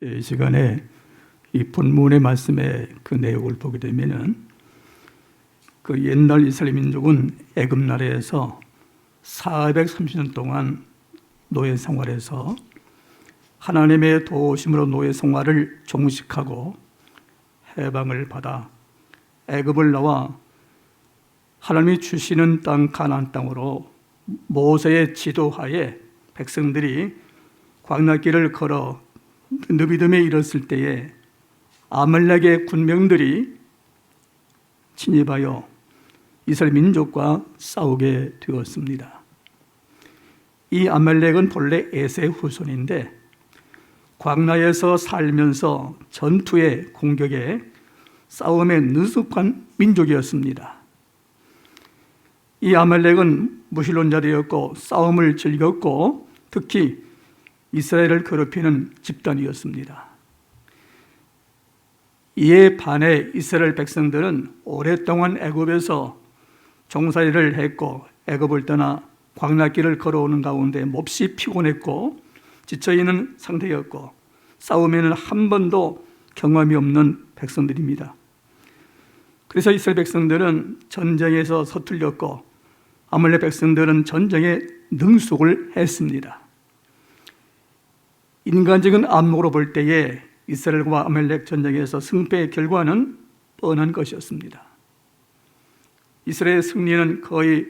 이 시간에 이 본문의 말씀의 그 내용을 보게 되면은 그 옛날 이스라엘 민족은 애굽 나라에서 430년 동안 노예 생활에서 하나님의 도우심으로 노예 생활을 종식하고 해방을 받아 애굽을 나와 하나님이 주시는 땅 가나안 땅으로 모세의 지도하에 백성들이 광야길을 걸어 느비딤에 이르렀을 때에 아말렉의 군병들이 침입하여 이스라엘 민족과 싸우게 되었습니다. 이 아말렉은 본래 에세의 후손인데 광야에서 살면서 전투에 공격에 싸움에 능숙한 민족이었습니다. 이 아말렉은 무신론자들이었고 싸움을 즐겼고 특히 이스라엘을 괴롭히는 집단이었습니다. 이에 반해 이스라엘 백성들은 오랫동안 애굽에서 종살이를 했고 애굽을 떠나 광야길을 걸어오는 가운데 몹시 피곤했고 지쳐있는 상태였고 싸움에는 한 번도 경험이 없는 백성들입니다. 그래서 이스라엘 백성들은 전쟁에서 서툴렸고 아말렉 백성들은 전쟁에 능숙을 했습니다. 인간적인 안목으로 볼 때에 이스라엘과 아말렉 전쟁에서 승패의 결과는 뻔한 것이었습니다. 이스라엘의 승리는 거의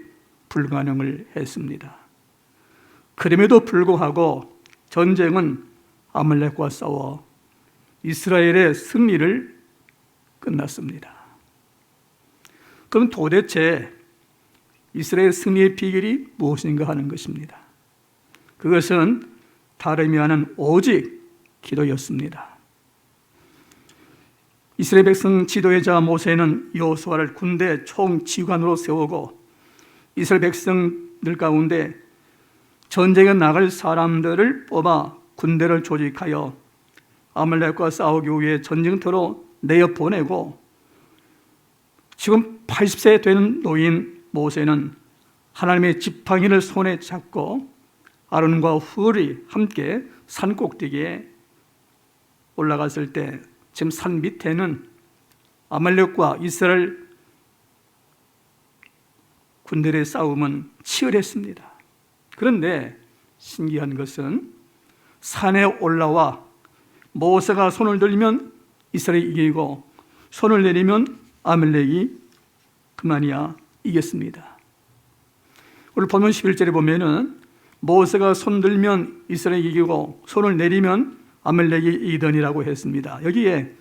불가능을 했습니다. 그럼에도 불구하고 전쟁은 아말렉과 싸워 이스라엘의 승리를 끝났습니다. 그럼 도대체 이스라엘 승리의 비결이 무엇인가 하는 것입니다. 그것은 다름이 아닌 오직 기도였습니다. 이스라엘 백성 지도자 모세는 여호수아를 군대 총지휘관으로 세우고 이스라엘 백성들 가운데 전쟁에 나갈 사람들을 뽑아 군대를 조직하여 아말렉과 싸우기 위해 전쟁터로 내어보내고 지금 80세 되는 노인 모세는 하나님의 지팡이를 손에 잡고 아론과 훌이 함께 산 꼭대기에 올라갔을 때 지금 산 밑에는 아말렉과 이스라엘 군대의 싸움은 치열했습니다. 그런데 신기한 것은 산에 올라와 모세가 손을 들면 이스라엘이 이기고 손을 내리면 아말렉이 그만이야 이겼습니다. 오늘 본문 11절에 보면은 모세가 손 들면 이스라엘이 이기고 손을 내리면 아말렉이 이기더니라고 했습니다. 여기에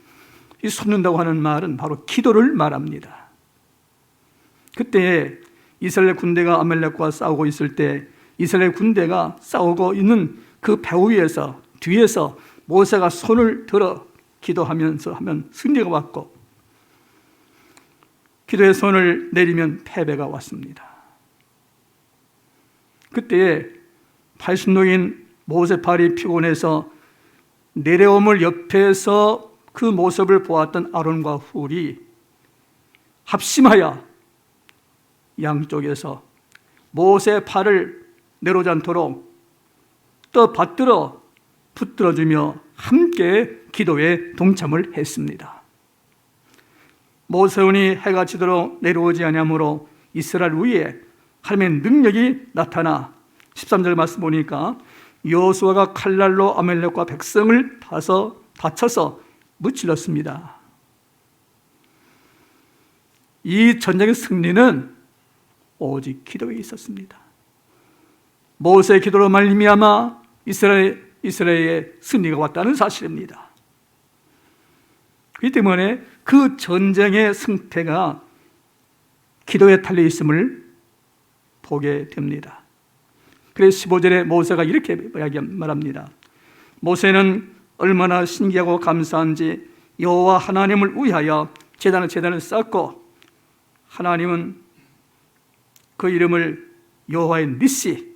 이 손는다고 하는 말은 바로 기도를 말합니다. 그때 이스라엘 군대가 아말렉과 싸우고 있을 때 이스라엘 군대가 싸우고 있는 그 배후 위에서 뒤에서 모세가 손을 들어 기도하면서 하면 승리가 왔고 기도의 손을 내리면 패배가 왔습니다. 그때 80노인 모세 팔이 피곤해서 내려옴을 옆에서 그 모습을 보았던 아론과 훌이 합심하여 양쪽에서 모세 팔을 내려오지 않도록 받들어 붙들어주며 함께 기도에 동참을 했습니다. 모세온이 해가 지도록 내려오지 아니하므로 이스라엘 위에 하나님의 능력이 나타나 13절 말씀 보니까 여호수아가 칼날로 아말렉과 백성을 다쳐서 무찔렀습니다. 이 전쟁의 승리는 오직 기도에 있었습니다. 모세의 기도로 말미암아 이스라엘의 승리가 왔다는 사실입니다. 그렇기 때문에 그 전쟁의 승패가 기도에 달려 있음을 보게 됩니다. 그래서 15절에 모세가 이렇게 말합니다. 모세는 얼마나 신기하고 감사한지 여호와 하나님을 위하여 제단을 쌓고 하나님은 그 이름을 여호와의 니시,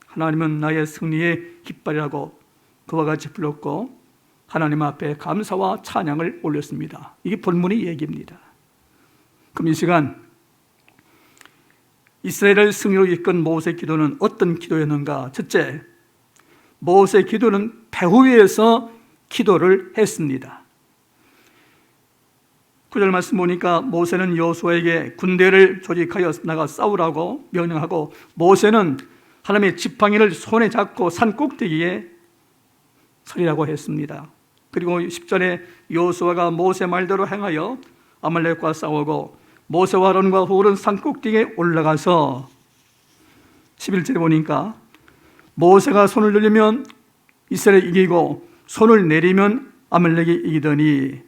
하나님은 나의 승리의 깃발이라고 그와 같이 불렀고 하나님 앞에 감사와 찬양을 올렸습니다. 이게 본문의 얘기입니다. 그럼 이 시간 이스라엘을 승리로 이끈 모세의 기도는 어떤 기도였는가? 첫째, 모세의 기도는 배후 위에서 기도를 했습니다. 9절 말씀 보니까 모세는 여호수아에게 군대를 조직하여 나가 싸우라고 명령하고, 모세는 하나님의 지팡이를 손에 잡고 산 꼭대기에 서리라고 했습니다. 그리고 10절에 여호수아가 모세 말대로 행하여 아말렉과 싸우고, 모세와 아론과 훌은 산 꼭대기에 올라가서, 11절에 보니까 모세가 손을 들리면 이스라엘이 이기고 손을 내리면 아말렉이 이기더니,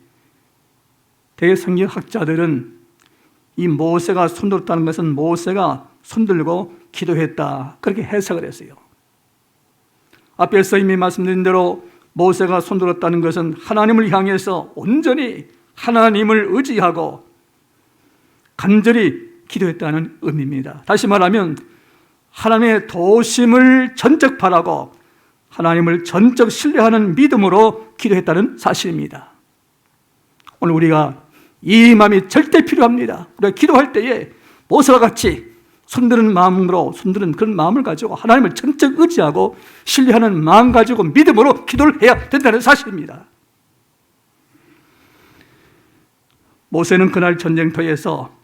대성경학자들은 이 모세가 손들었다는 것은 모세가 손들고 기도했다, 그렇게 해석을 했어요. 앞에서 이미 말씀드린 대로 모세가 손들었다는 것은 하나님을 향해서 온전히 하나님을 의지하고 간절히 기도했다는 의미입니다. 다시 말하면 하나님의 도우심을 전적 바라고 하나님을 전적 신뢰하는 믿음으로 기도했다는 사실입니다. 오늘 우리가 이 마음이 절대 필요합니다. 우리가 기도할 때에 모세와 같이 손드는 마음으로, 손드는 그런 마음을 가지고 하나님을 전적 의지하고 신뢰하는 마음 가지고 믿음으로 기도를 해야 된다는 사실입니다. 모세는 그날 전쟁터에서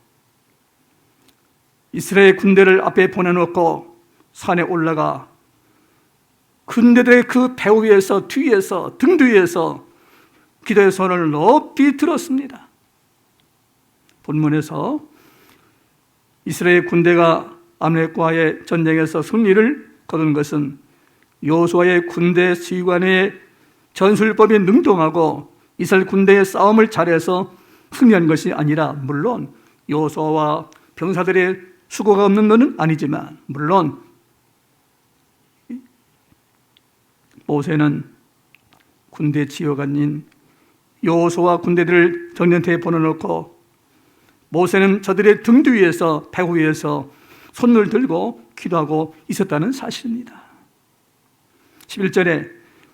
이스라엘 군대를 앞에 보내놓고 산에 올라가 군대들의 그 배후 위에서, 뒤에서, 등 뒤에서 기도의 손을 높이 들었습니다. 본문에서 이스라엘 군대가 아말렉과의 전쟁에서 승리를 거둔 것은 여호수아의 군대 지휘관의 전술법이 능동하고 이스라엘 군대의 싸움을 잘해서 승리한 것이 아니라, 물론 여호수아와 병사들의 수고가 없는 것은 아니지만, 물론 모세는 군대 지휘관인 여호수아 군대들을 전쟁터에 보내놓고 모세는 저들의 등 뒤에서, 배후 위에서 손을 들고 기도하고 있었다는 사실입니다. 11절에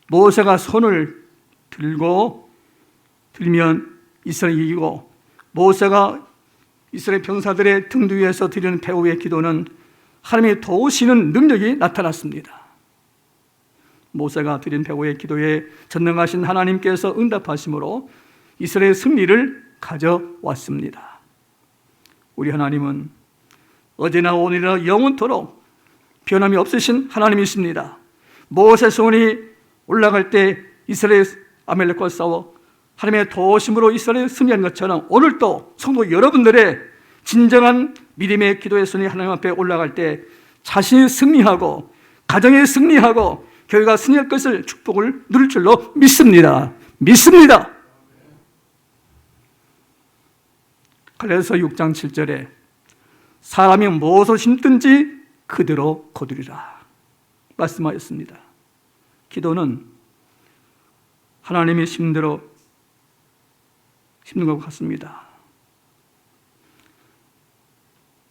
모세가 손을 들면 이스라엘이 이기고, 모세가 이스라엘 병사들의 등 뒤에서 드리는 배후 위의 기도는 하나님의 도우시는 능력이 나타났습니다. 모세가 드린 배후의 기도에 전능하신 하나님께서 응답하심으로 이스라엘의 승리를 가져왔습니다. 우리 하나님은 어제나 오늘이나 영원토록 변함이 없으신 하나님이십니다. 모세 손이 올라갈 때 이스라엘 아말렉과 싸워 하나님의 도우심으로 이스라엘이 승리한 것처럼, 오늘도 성도 여러분들의 진정한 믿음의 기도의 손이 하나님 앞에 올라갈 때 자신이 승리하고 가정이 승리하고 교회가 승리할 것을, 축복을 누릴 줄로 믿습니다. 그래서 6장 7절에 사람이 무엇을 심든지 그대로 거두리라 말씀하였습니다. 기도는 하나님이 심는 대로 심는 것 같습니다.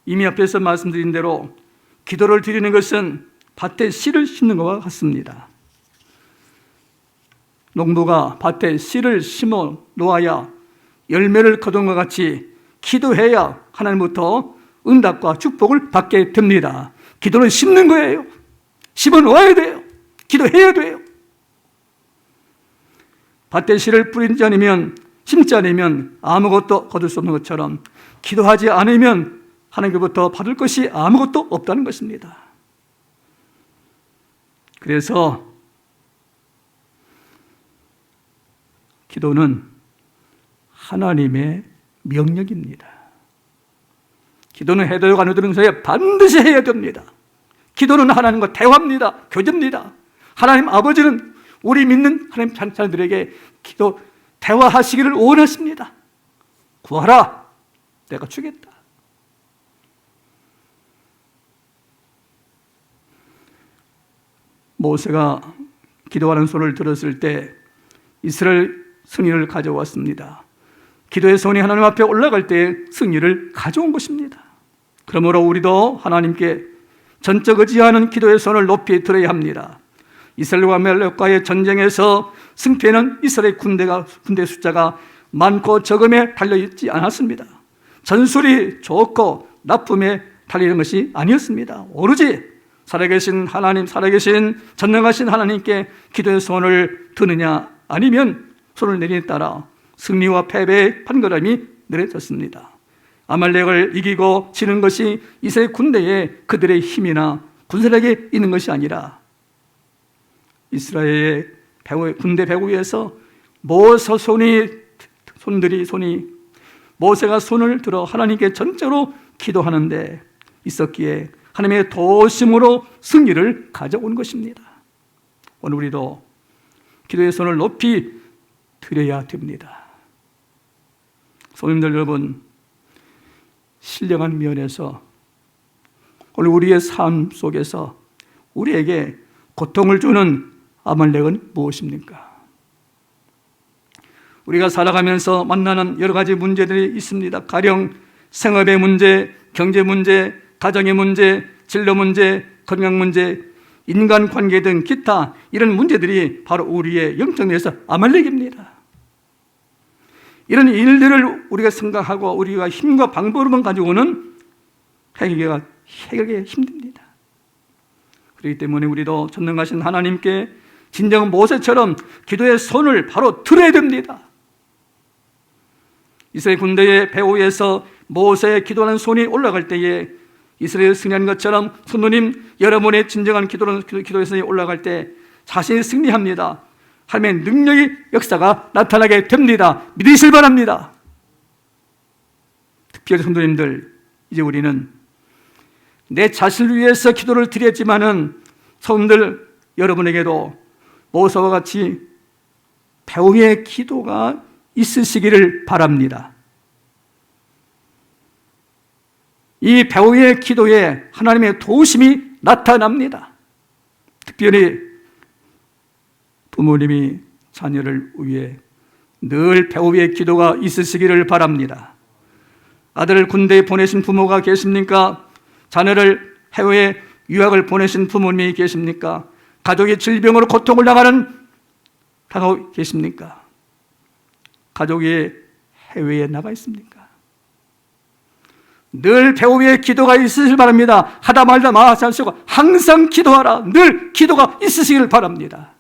이미 앞에서 말씀드린 대로 기도를 드리는 것은 밭에 씨를 심는 것과 같습니다. 농부가 밭에 씨를 심어 놓아야 열매를 거둔 것 같이 기도해야 하나님부터 응답과 축복을 받게 됩니다. 기도는 심는 거예요. 심어 놓아야 돼요. 기도해야 돼요. 밭에 씨를 뿌리지 않으면, 심지 않으면 아무것도 거둘 수 없는 것처럼 기도하지 않으면 하나님께로부터 받을 것이 아무것도 없다는 것입니다. 그래서 기도는 하나님의 명령입니다. 기도는 해도 되고 안 해도 되는 사이에 반드시 해야 됩니다. 기도는 하나님과 대화입니다. 교제입니다. 하나님 아버지는 우리 믿는 하나님 자녀들에게 기도 대화하시기를 원하십니다. 구하라, 내가 주겠다. 모세가 기도하는 손을 들었을 때 이스라엘 승리를 가져왔습니다. 기도의 손이 하나님 앞에 올라갈 때 승리를 가져온 것입니다. 그러므로 우리도 하나님께 전적 의지하는 기도의 손을 높이 들어야 합니다. 이스라엘과 아말렉과의 전쟁에서 승패는 이스라엘 군대 숫자가 많고 적음에 달려있지 않았습니다. 전술이 좋고 나쁨에 달리는 것이 아니었습니다. 오로지 살아계신 하나님, 살아계신 전능하신 하나님께 기도의 손을 드느냐 아니면 손을 내리에 따라 승리와 패배의 판가름이 내려졌습니다. 아말렉을 이기고 지는 것이 이스라엘 군대에 그들의 힘이나 군사력에 있는 것이 아니라 이스라엘의 군대 배후 위에서 모세가 손을 들어 하나님께 전적으로 기도하는데 있었기에 하나님의 도심으로 승리를 가져온 것입니다. 오늘 우리도 기도의 손을 높이 들여야 됩니다. 성도님들 여러분, 신령한 면에서 오늘 우리의 삶 속에서 우리에게 고통을 주는 아말렉은 무엇입니까? 우리가 살아가면서 만나는 여러 가지 문제들이 있습니다. 가령 생업의 문제, 경제 문제, 가정의 문제, 진로 문제, 건강 문제, 인간관계 등 기타 이런 문제들이 바로 우리의 영적에서 아말렉입니다. 이런 일들을 우리가 생각하고 우리가 힘과 방법으로만 가지고는 해결하기 힘듭니다. 그렇기 때문에 우리도 전능하신 하나님께 진정 모세처럼 기도의 손을 바로 들어야 됩니다. 이스라엘 군대의 배후에서 모세의 기도하는 손이 올라갈 때에 이스라엘 승리한 것처럼 성도님 여러분의 진정한 기도의 손이 올라갈 때 자신이 승리합니다. 하나님의 능력의 역사가 나타나게 됩니다. 믿으실 바랍니다. 특별히 성도님들, 이제 우리는 내 자신을 위해서 기도를 드렸지만은 성도님들 여러분에게도 모세와 같이 배후의 기도가 있으시기를 바랍니다. 이 배후의 기도에 하나님의 도우심이 나타납니다. 특별히 부모님이 자녀를 위해 늘 배후의 기도가 있으시기를 바랍니다. 아들을 군대에 보내신 부모가 계십니까? 자녀를 해외에 유학을 보내신 부모님이 계십니까? 가족이 질병으로 고통을 당하고 계십니까? 가족이 해외에 나가 있습니까? 늘 배후의 기도가 있으시길 바랍니다. 하다 말다 마지 않으시고 항상 기도하라. 늘 기도가 있으시길 바랍니다.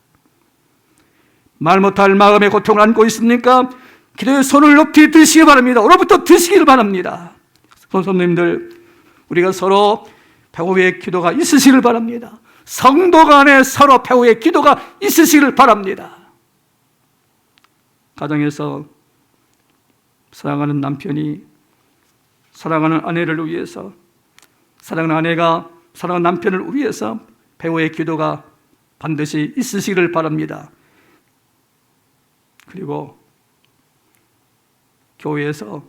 말 못할 마음의 고통을 안고 있습니까? 기도의 손을 높이 드시기 바랍니다. 오늘부터 드시길 바랍니다. 성도님들, 우리가 서로 배후의 기도가 있으시길 바랍니다. 성도 간에 서로 배후의 기도가 있으시길 바랍니다. 가정에서 사랑하는 남편이 사랑하는 아내를 위해서, 사랑하는 아내가 사랑하는 남편을 위해서 배후의 기도가 반드시 있으시기를 바랍니다. 그리고 교회에서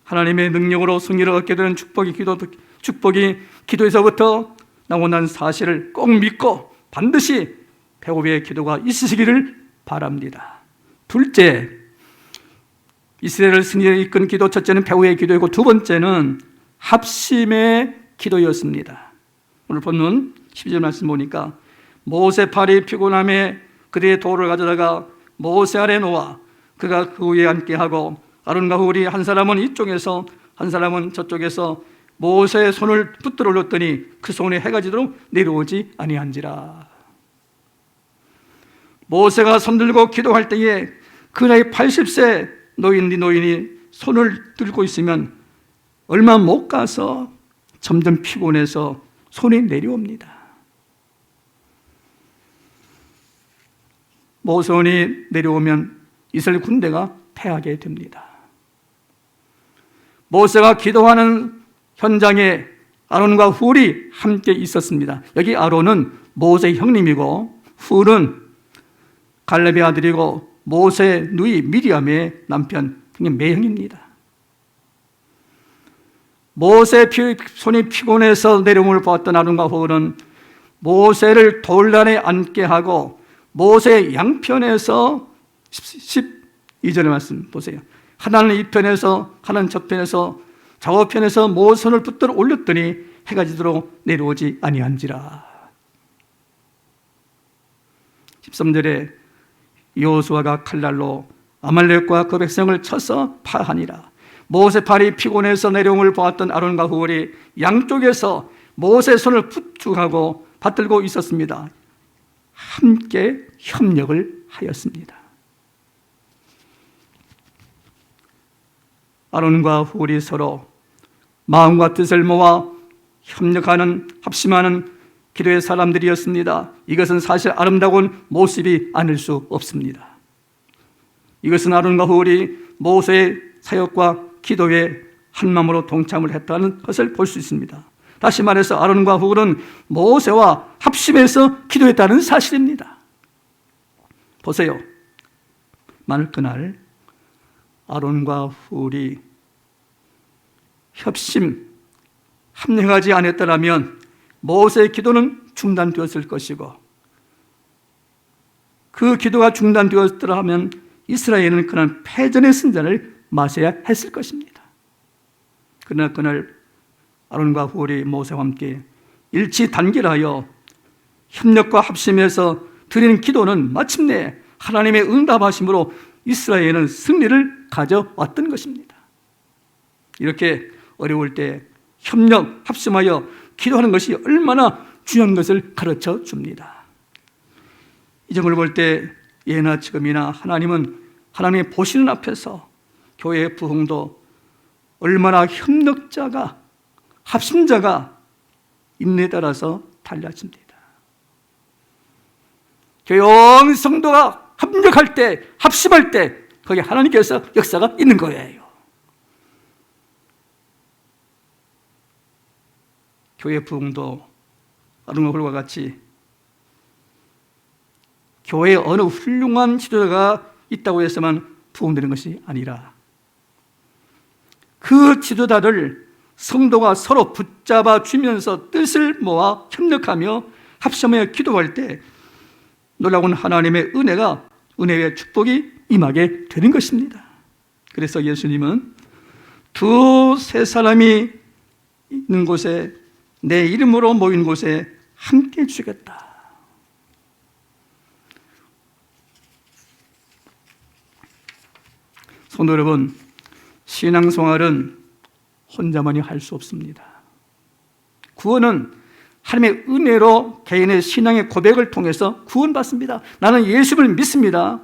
하나님의 능력으로 승리를 얻게 되는 축복이 기도에서부터 나온다는 사실을 꼭 믿고 반드시 배후의 기도가 있으시기를 바랍니다. 둘째, 이스라엘을 승리에 이끈 기도, 첫째는 배후의 기도이고 두 번째는 합심의 기도였습니다. 오늘 본문 12절 말씀 보니까 모세 팔이 피곤함에 그들의 돌을 가져다가 모세 아래 놓아 그가 그 위에 앉게 하고 아론과 훌이 한 사람은 이쪽에서 한 사람은 저쪽에서 모세의 손을 붙들어 올렸더니 그 손에 해가 지도록 내려오지 아니한지라. 모세가 손들고 기도할 때에 그 나이 80세 노인이 손을 들고 있으면 얼마 못 가서 점점 피곤해서 손이 내려옵니다. 모세손이 내려오면 이스라엘 군대가 패하게 됩니다. 모세가 기도하는 현장에 아론과 훌이 함께 있었습니다. 여기 아론은 모세의 형님이고 훌은 갈렙의 아들이고 모세의 누이 미리암의 남편, 매형입니다. 모세의 손이 피곤해서 내려옴을 보았던 아론과 훌은 모세를 돌단에 앉게 하고 모세의 양편에서 12절의 말씀 보세요. 하나는 이 편에서 하나는 저 편에서 좌우편에서 모손을 붙들어 올렸더니 해가 지도록 내려오지 아니한지라. 13절에 여호수아가 칼날로 아말렉과 그 백성을 쳐서 파하니라. 모세 팔이 피곤해서 내려옴을 보았던 아론과 훌이 양쪽에서 모세 손을 붙들고 있었습니다. 함께 협력을 하였습니다. 아론과 훌이 서로 마음과 뜻을 모아 협력하는, 합심하는 기도의 사람들이었습니다. 이것은 사실 아름다운 모습이 아닐 수 없습니다. 이것은 아론과 훌이 모세의 사역과 기도에 한마음으로 동참을 했다는 것을 볼 수 있습니다. 다시 말해서 아론과 훌은 모세와 합심해서 기도했다는 사실입니다. 보세요. 만일 그날 아론과 훌이 합력하지 않았더라면 모세의 기도는 중단되었을 것이고, 그 기도가 중단되었더라면 이스라엘은 그날 패전의 승자를 맞아야 했을 것입니다. 그러나 그날 아론과 훌이 모세와 함께 일치단결하여 협력과 합심해서 드리는 기도는 마침내 하나님의 응답하심으로 이스라엘은 승리를 가져왔던 것입니다. 이렇게 어려울 때 협력, 합심하여 기도하는 것이 얼마나 중요한 것을 가르쳐 줍니다. 이 점을 볼 때 예나 지금이나 하나님의 보시는 앞에서 교회의 부흥도 얼마나 협력자가, 합심자가 있느냐에 따라서 달라집니다. 교회 온 성도가 협력할 때, 합심할 때 거기 하나님께서 역사가 있는 거예요. 교회 부흥도 아론과 훌과 같이 교회에 어느 훌륭한 지도자가 있다고 해서만 부흥되는 것이 아니라 그 지도자를 성도가 서로 붙잡아 주면서 뜻을 모아 협력하며 합심하여 기도할 때 놀라운 하나님의 은혜의 축복이 임하게 되는 것입니다. 그래서 예수님은 두세 사람이 있는 곳에, 내 이름으로 모인 곳에 함께 주겠다. 성도 여러분, 신앙생활은 혼자만이 할 수 없습니다. 구원은 하나님의 은혜로 개인의 신앙의 고백을 통해서 구원받습니다. 나는 예수를 믿습니다.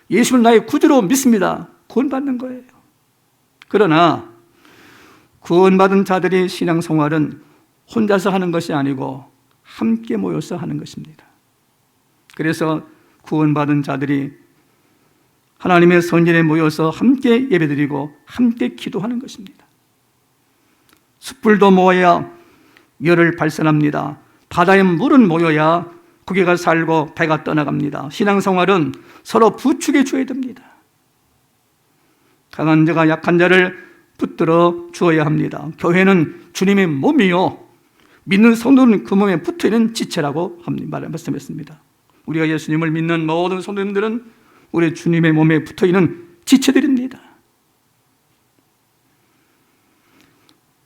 예수를 나의 구주로 믿습니다. 구원받는 거예요. 그러나 구원받은 자들이 신앙생활은 혼자서 하는 것이 아니고 함께 모여서 하는 것입니다. 그래서 구원받은 자들이 하나님의 성전에 모여서 함께 예배드리고 함께 기도하는 것입니다. 숯불도 모아야 열을 발산합니다. 바다에 물은 모여야 고기가 살고 배가 떠나갑니다. 신앙생활은 서로 부추겨 줘야 됩니다. 강한 자가 약한 자를 붙들어 주어야 합니다. 교회는 주님의 몸이요, 믿는 성도는 그 몸에 붙어있는 지체라고 말씀했습니다. 우리가 예수님을 믿는 모든 성도님들은 우리 주님의 몸에 붙어있는 지체들입니다.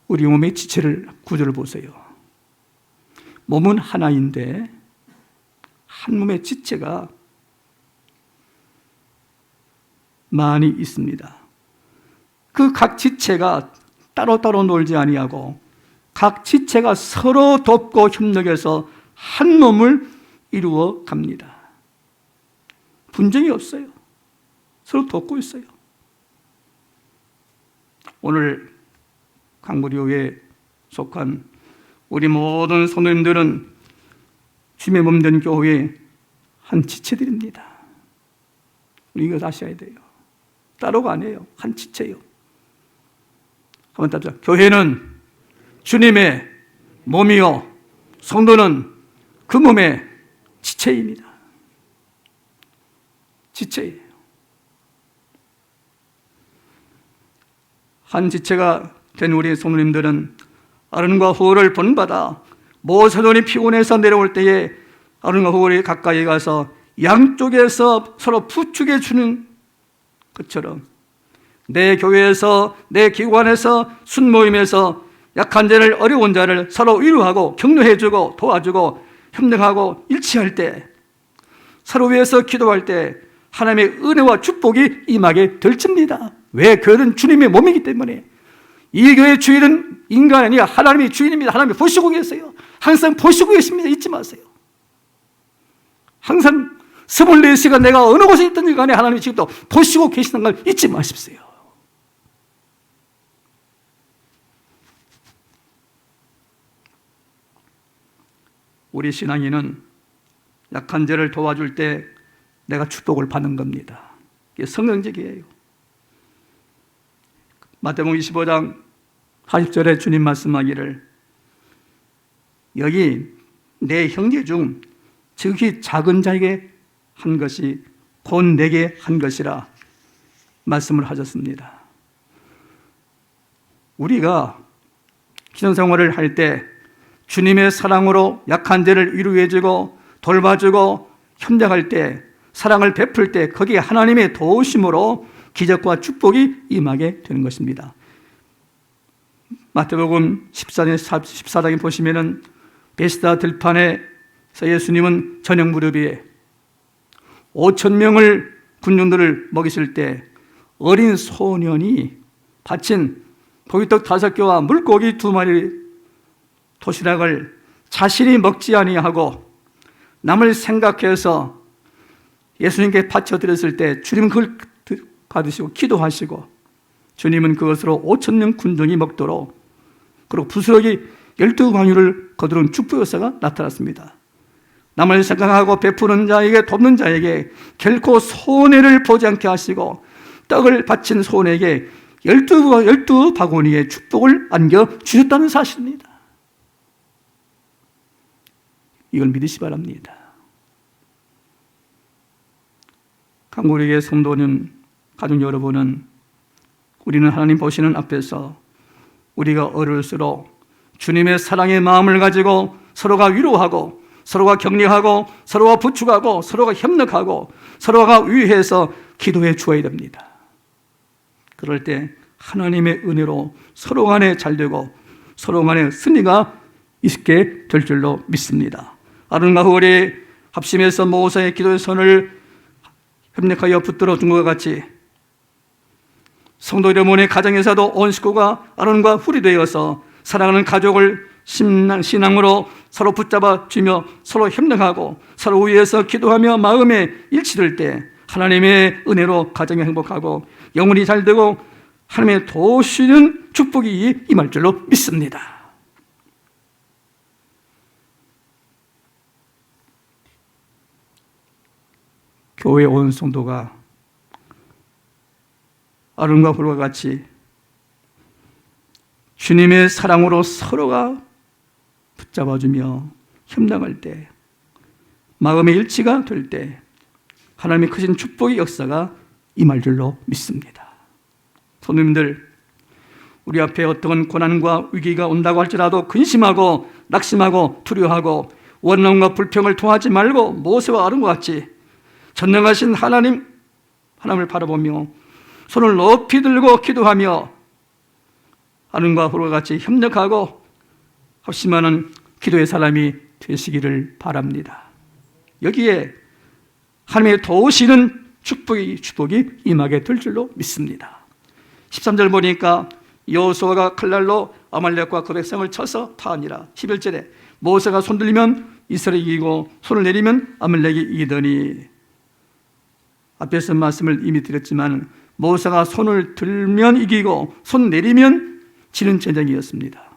우리 몸의 지체를, 구조를 보세요. 몸은 하나인데 한 몸의 지체가 많이 있습니다. 그 각 지체가 따로따로 놀지 아니하고 각 지체가 서로 돕고 협력해서 한 몸을 이루어 갑니다. 분쟁이 없어요. 서로 돕고 있어요. 오늘 강구리교회에 속한 우리 모든 성도님들은 주님의 몸된 교회의 한 지체들입니다. 우리 이거 아셔야 돼요. 따로가 아니에요. 한 지체예요. 한번 따져. 교회는 주님의 몸이요, 성도는 그 몸의 지체입니다. 지체예요. 한 지체가 된 우리 성도님들은 아론과 훌을 본받아 모세돈이 피곤해서 내려올 때에 아론과 훌이 가까이 가서 양쪽에서 서로 부추겨 주는 것처럼 내 교회에서, 내 기관에서, 순모임에서 약한 자를, 어려운 자를 서로 위로하고 격려해주고 도와주고 협력하고 일치할 때, 서로 위해서 기도할 때 하나님의 은혜와 축복이 임하게 될 겁니다. 왜? 교회는 주님의 몸이기 때문에. 이 교회의 주인은 인간이 아니라 하나님의 주인입니다. 하나님이 보시고 계세요. 항상 보시고 계십니다. 잊지 마세요. 항상 24시간 내가 어느 곳에 있든지 간에 하나님이 지금도 보시고 계시는 걸 잊지 마십시오. 우리 신앙인은 약한 자를 도와줄 때 내가 축복을 받는 겁니다. 이게 성경적이에요. 마태복음 25장 40절에 주님 말씀하기를 여기 내 형제 중 지극히 작은 자에게 한 것이 곧 내게 한 것이라 말씀을 하셨습니다. 우리가 신앙생활을 할 때 주님의 사랑으로 약한 자를 위로해주고 돌봐주고 협력할 때, 사랑을 베풀 때 거기에 하나님의 도우심으로 기적과 축복이 임하게 되는 것입니다. 마태복음 14장에 보시면은 베스다 들판에서 예수님은 저녁 무렵에 5,000명을 군중들을 먹이실 때 어린 소년이 바친 보리떡 5개와 물고기 2마리 도시락을 자신이 먹지 아니하고 남을 생각해서 예수님께 바쳐드렸을 때 주님은 그걸 받으시고 기도하시고 주님은 그것으로 5,000명 군중이 먹도록, 그리고 부스러기 12광유를 거두는 축복 역사가 나타났습니다. 남을 생각하고 베푸는 자에게, 돕는 자에게 결코 손해를 보지 않게 하시고 떡을 바친 소원에게 12바구니의 축복을 안겨주셨다는 사실입니다. 이걸 믿으시 바랍니다. 강구리의 성도는, 가족 여러분은, 우리는 하나님 보시는 앞에서 우리가 어려울수록 주님의 사랑의 마음을 가지고 서로가 위로하고 서로가 격려하고 서로가 부축하고 서로가 협력하고 서로가 위해서 기도해 주어야 됩니다. 그럴 때 하나님의 은혜로 서로 간에 잘되고 서로 간에 승리가 있게 될 줄로 믿습니다. 아론과 홀이 합심해서 모세의 기도의 손을 협력하여 붙들어 준 것과 같이 성도 여러분의 가정에서도 온 식구가 아론과 훌이 되어서 사랑하는 가족을 신앙으로 서로 붙잡아 주며 서로 협력하고 서로 위해서 기도하며 마음에 일치될 때 하나님의 은혜로 가정이 행복하고 영혼이 잘되고 하나님의 도우시는 축복이 임할 줄로 믿습니다. 교회에 온 성도가 아론과 홀과 같이 주님의 사랑으로 서로가 붙잡아주며 협력할 때, 마음의 일치가 될 때 하나님의 크신 축복의 역사가 임할 줄로 믿습니다. 성도님들, 우리 앞에 어떤 고난과 위기가 온다고 할지라도 근심하고 낙심하고 두려워하고 원망과 불평을 통하지 말고 모세와 아론과 같이 전능하신 하나님을 바라보며 손을 높이 들고 기도하며 아론과 홀과 같이 협력하고 합심하는 기도의 사람이 되시기를 바랍니다. 여기에 하나님의 도우시는 축복이 임하게 될 줄로 믿습니다. 13절 보니까 여호수아가 칼날로 아말렉과 그 백성을 쳐서 타하니라. 11절에 모세가 손 들리면 이스라엘이 이기고 손을 내리면 아말렉이 이기더니, 앞에서 말씀을 이미 드렸지만 모세가 손을 들면 이기고 손 내리면 지는 전쟁이었습니다.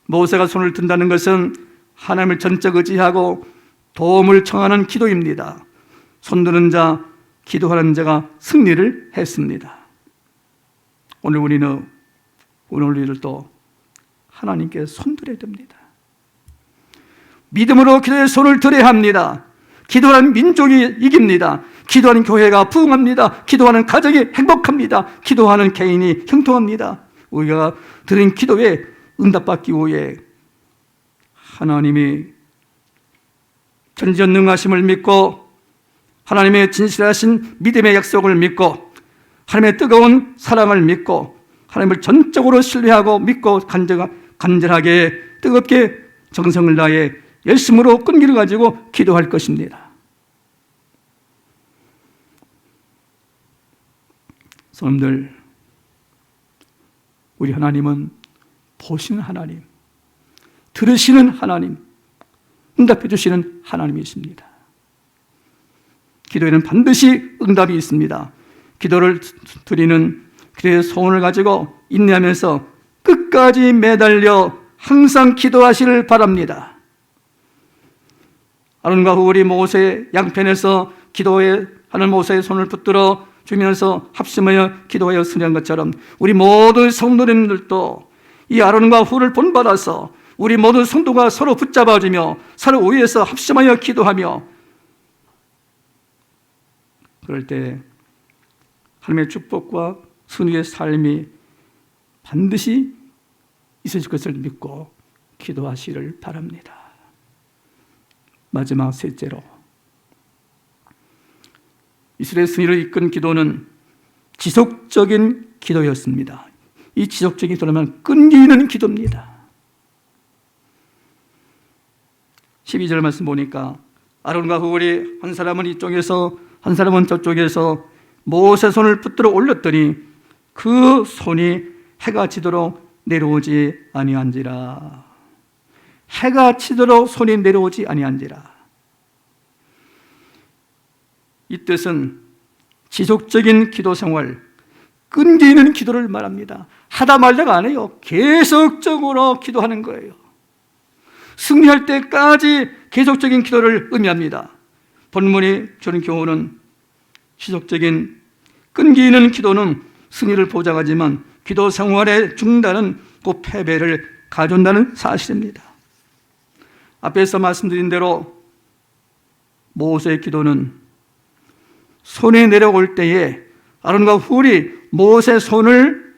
모세가 손을 든다는 것은 하나님을 전적 의지하고 도움을 청하는 기도입니다. 손 드는 자, 기도하는 자가 승리를 했습니다. 오늘 우리들도 하나님께 손 들어야 됩니다. 믿음으로 기도에 손을 들어야 합니다. 기도하는 민족이 이깁니다. 기도하는 교회가 부흥합니다. 기도하는 가정이 행복합니다. 기도하는 개인이 형통합니다. 우리가 드린 기도에 응답받기 위해 하나님이 전지전능하심을 믿고 하나님의 진실하신 믿음의 약속을 믿고 하나님의 뜨거운 사랑을 믿고 하나님을 전적으로 신뢰하고 믿고 간절하게 뜨겁게 정성을 다해 열심으로 끈기를 가지고 기도할 것입니다. 성도님들, 우리 하나님은 보시는 하나님, 들으시는 하나님, 응답해 주시는 하나님이십니다. 기도에는 반드시 응답이 있습니다. 기도를 드리는 기도의 소원을 가지고 인내하면서 끝까지 매달려 항상 기도하시를 바랍니다. 아론과 후울이 모세의 양편에서 기도에 하는 모세의 손을 붙들어 주면서 합심하여 기도하여 승리한 것처럼 우리 모든 성도님들도 이 아론과 후울을 본받아서 우리 모든 성도가 서로 붙잡아주며 서로 위에서 합심하여 기도하며 그럴 때 하나님의 축복과 승리의 삶이 반드시 있으실 것을 믿고 기도하시를 바랍니다. 마지막 셋째로, 이스라엘 승리를 이끈 기도는 지속적인 기도였습니다. 이 지속적인 기도는 끈기있는 기도입니다. 12절 말씀 보니까 아론과 후울이 한 사람은 이쪽에서 한 사람은 저쪽에서 모세 손을 붙들어 올렸더니 그 손이 해가 지도록 내려오지 아니한지라. 해가 치도록 손이 내려오지 아니한지라. 이 뜻은 지속적인 기도 생활, 끈기 있는 기도를 말합니다. 하다 말다가 안 해요. 계속적으로 기도하는 거예요. 승리할 때까지 계속적인 기도를 의미합니다. 본문이 주는 교훈은 지속적인 끈기 있는 기도는 승리를 보장하지만 기도 생활의 중단은 곧 패배를 가져온다는 사실입니다. 앞에서 말씀드린 대로 모세의 기도는 손이 내려올 때에 아론과 훌이 모세 손을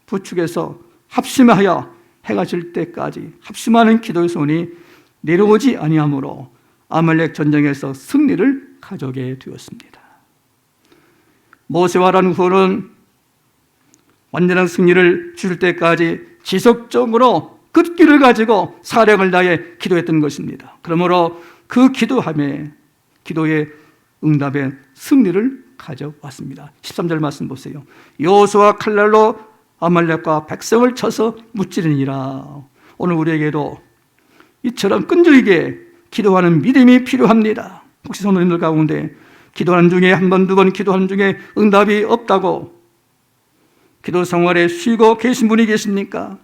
부축해서 합심하여 해가 질 때까지 합심하는 기도의 손이 내려오지 아니하므로 아말렉 전쟁에서 승리를 가져오게 되었습니다. 모세와 아론 훌은 완전한 승리를 줄 때까지 지속적으로 끝기를 가지고 사력을 다해 기도했던 것입니다. 그러므로 그 기도함에 기도의 응답의 승리를 가져왔습니다. 13절 말씀 보세요. 여호수아와 칼날로 아말렉과 백성을 쳐서 무찌르니라. 오늘 우리에게도 이처럼 끈질기게 기도하는 믿음이 필요합니다. 혹시 성도님들 가운데 기도하는 중에 한 번, 두 번 기도하는 중에 응답이 없다고 기도 생활에 쉬고 계신 분이 계십니까?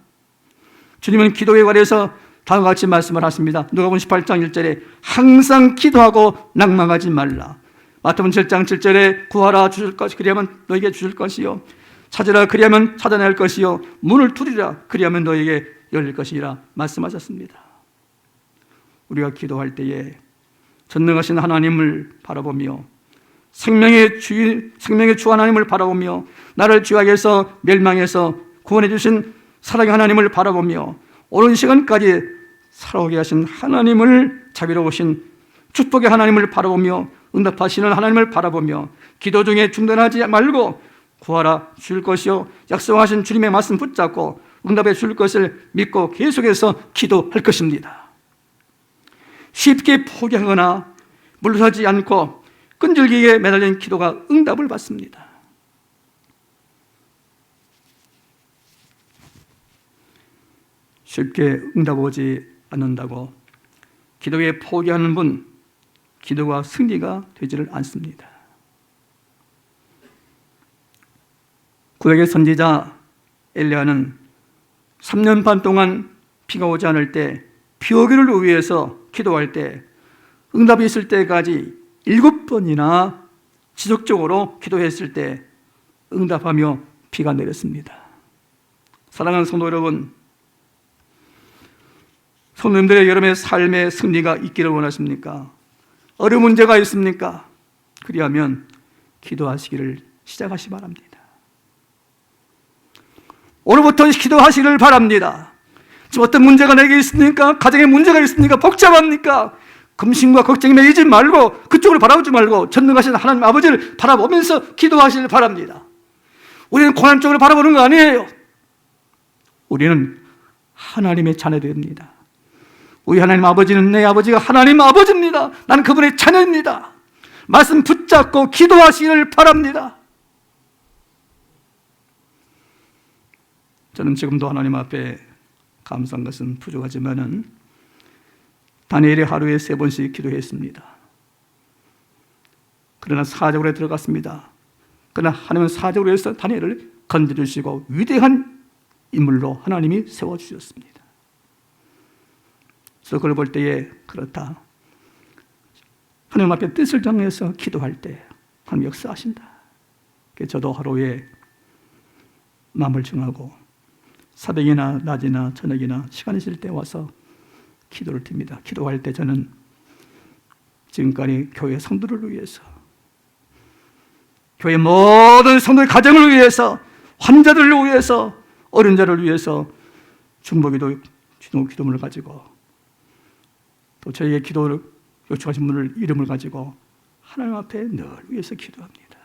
주님은 기도에 관해서 다음과 같이 말씀을 하십니다. 누가복음 18장 1절에 항상 기도하고 낙망하지 말라. 마태복음 7장 7절에 구하라 주실 것이 그리하면 너에게 주실 것이요 찾으라 그리하면 찾아낼 것이요 문을 두드리라 그리하면 너에게 열릴 것이라 말씀하셨습니다. 우리가 기도할 때에 전능하신 하나님을 바라보며 생명의 주 하나님을 바라보며 나를 죄악에서 멸망해서 구원해 주신 사랑의 하나님을 바라보며 오는 시간까지 살아오게 하신 하나님을 자비로우신 축복의 하나님을 바라보며 응답하시는 하나님을 바라보며 기도 중에 중단하지 말고 구하라 줄 것이요 약속하신 주님의 말씀 붙잡고 응답해 줄 것을 믿고 계속해서 기도할 것입니다. 쉽게 포기하거나 물러서지 않고 끈질기게 매달린 기도가 응답을 받습니다. 쉽게 응답 오지 않는다고 기도에 포기하는 분, 기도가 승리가 되지를 않습니다. 구약의 선지자 엘리야는 3년 반 동안 비가 오지 않을 때 비 오기를 위해서 기도할 때 응답이 있을 때까지 7번이나 지속적으로 기도했을 때 응답하며 비가 내렸습니다. 사랑하는 성도 여러분, 성도님들의 여러분의 삶의 승리가 있기를 원하십니까? 어려운 문제가 있습니까? 그리하면 기도하시기를 시작하시 바랍니다. 오늘부터 기도하시기를 바랍니다. 지금 어떤 문제가 내게 있습니까? 가정에 문제가 있습니까? 복잡합니까? 금신과 걱정에 매이지 말고 그쪽으로 바라보지 말고 전능하신 하나님 아버지를 바라보면서 기도하시길 바랍니다. 우리는 고난 쪽으로 바라보는 거 아니에요. 우리는 하나님의 자녀들입니다. 우리 하나님 아버지는 내 아버지가 하나님 아버지입니다. 나는 그분의 자녀입니다. 말씀 붙잡고 기도하시기를 바랍니다. 저는 지금도 하나님 앞에 감사한 것은 부족하지만은 다니엘이 하루에 3번씩 기도했습니다. 그러나 사적으로 들어갔습니다. 그러나 하나님은 사적으로 해서 다니엘을 건져주시고 위대한 인물로 하나님이 세워주셨습니다. 그래서 그걸 볼 때에 그렇다. 하나님 앞에 뜻을 정해서 기도할 때 하나님 역사하신다. 저도 하루에 마음을 정하고 새벽이나 낮이나 저녁이나 시간이 있을 때 와서 기도를 드립니다. 기도할 때 저는 지금까지 교회 성도를 위해서, 교회 모든 성도의 가정을 위해서, 환자들을 위해서, 어린 자를 위해서 중보기도 기도문을 가지고 또 저에게 기도를 요청하신 분을 이름을 가지고 하나님 앞에 늘 위해서 기도합니다.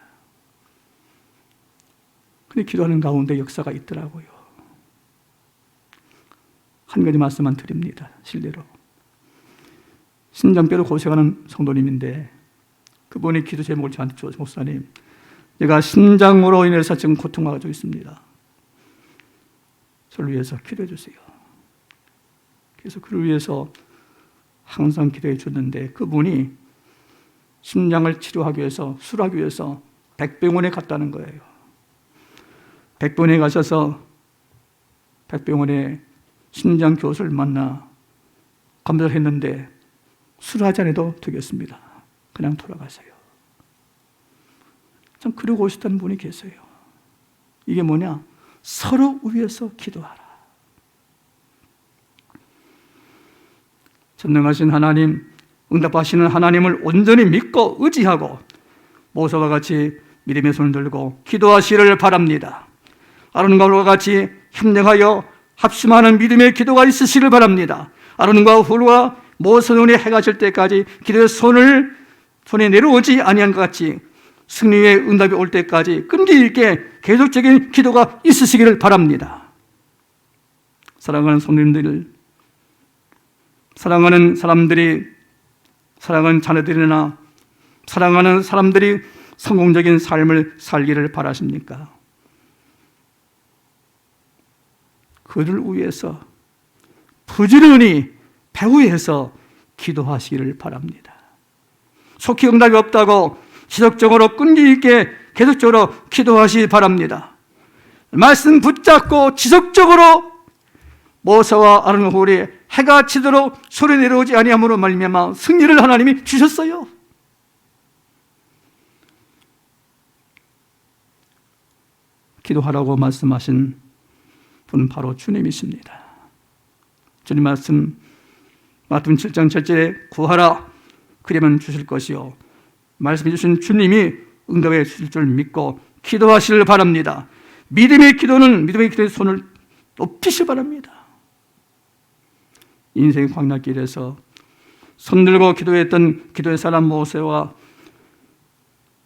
근데 기도하는 가운데 역사가 있더라고요. 한 가지 말씀만 드립니다. 실례로. 신장뼈로 고생하는 성도님인데 그분이 기도 제목을 저한테 주어서 목사님, 내가 신장으로 인해서 지금 고통하고 있습니다. 저를 위해서 기도해 주세요. 그래서 그를 위해서 항상 기도해 줬는데 그분이 신장을 치료하기 위해서, 수술하기 위해서 백병원에 갔다는 거예요. 백병원에 가셔서 백병원에 신장 교수를 만나 검사를 했는데 수술하지 않아도 되겠습니다. 그냥 돌아가세요. 참 그러고 오셨다는 분이 계세요. 이게 뭐냐? 서로 위해서 기도하라. 전능하신 하나님, 응답하시는 하나님을 온전히 믿고 의지하고 모세와 같이 믿음의 손을 들고 기도하시기를 바랍니다. 아론과 같이 협력하여 합심하는 믿음의 기도가 있으시길 바랍니다. 아론과 훌과 모세 눈에 해가 질 때까지 기도의 손에 내려오지 아니한 것 같이 승리의 응답이 올 때까지 끈기 있게 계속적인 기도가 있으시기를 바랍니다. 사랑하는 성도님들, 사랑하는 사람들이, 사랑하는 자녀들이나 사랑하는 사람들이 성공적인 삶을 살기를 바라십니까? 그를 위해서 부지런히 배후에서 기도하시기를 바랍니다. 속히 응답이 없다고 지속적으로 끈기 있게 계속적으로 기도하시기 바랍니다. 말씀 붙잡고 지속적으로 모세와 아론과 훌이 해가 지도록 소리 내려오지 아니함으로 말미암아 승리를 하나님이 주셨어요. 기도하라고 말씀하신 분은 바로 주님이십니다. 주님 말씀 마태복음 7장 7절에 구하라 그러면 주실 것이요, 말씀해 주신 주님이 응답해 주실 줄 믿고 기도하시길 바랍니다. 믿음의 기도의 손을 높이시기 바랍니다. 인생의 광야길에서 손들고 기도했던 기도의 사람 모세와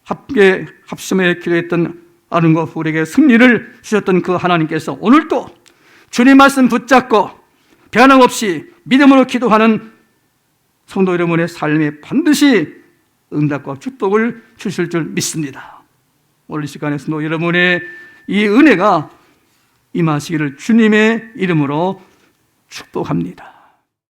합심해 기도했던 아론과 훌에게 승리를 주셨던 그 하나님께서 오늘도 주님 말씀 붙잡고 변함없이 믿음으로 기도하는 성도 여러분의 삶에 반드시 응답과 축복을 주실 줄 믿습니다. 오늘 이 시간에 성도 여러분의 이 은혜가 임하시기를 주님의 이름으로 축복합니다.